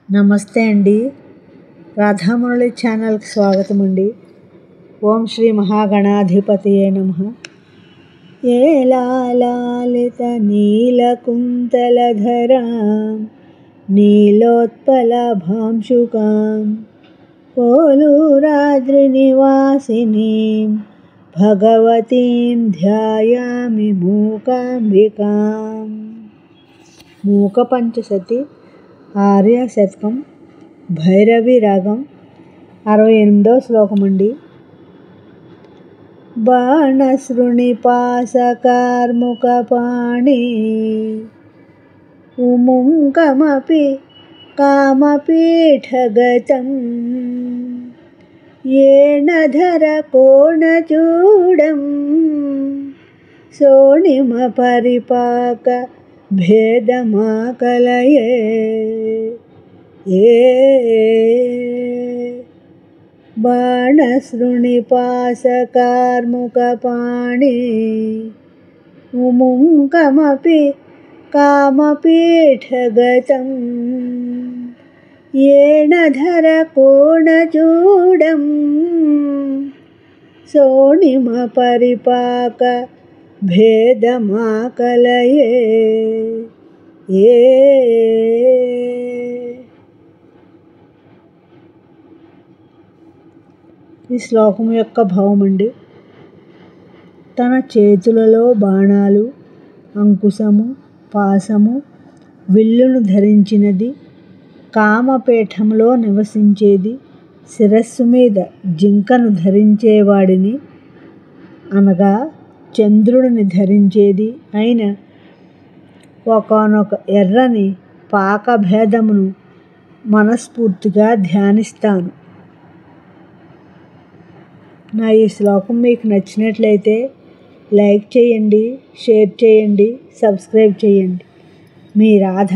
నమస్తే అండి. రాధామురళి ఛానల్కి స్వాగతం అండి. ఓం శ్రీ మహాగణాధిపతియే నమః. ఏలాలిత నీలకుంతలధరాం నీలోత్పలభాంశుకాం పోలూరాద్రినివాసినీం భగవతీం ధ్యాయామి మూకాంబికాం. మూక పంచశతి ఆర్య శతకం భైరవి రాగం 68వ శ్లోకం అండి. బాణశృణిపాశకార్ముకపాణి ఉముంకమపి కామపీఠగతం ఏణధర కోణచూడం సోణిమ పరిపాక భేదమాకలయే. బాణశృణిపాశకార్ముకపాణి ఉముంకమపి కామపీఠగతం ఏణధర కోణచూడం సోణిమ పరిపాక భేదమాకలయే. ఈ శ్లోకం యొక్క భావం అండి. తన చేతులలో బాణాలు, అంకుశము, పాశము, విల్లును ధరించినది, కామపీఠంలో నివసించేది, శిరస్సు మీద జింకను ధరించేవాడిని అనగా చంద్రుడిని ధరించేది అయిన ఒకానొక ఎర్రని పాకభేదమును మనస్ఫూర్తిగా ధ్యానిస్తాను. నా ఈ శ్లోకం మీకు నచ్చినట్లయితే లైక్ చేయండి, షేర్ చేయండి, సబ్స్క్రైబ్ చేయండి. మీ రాధ.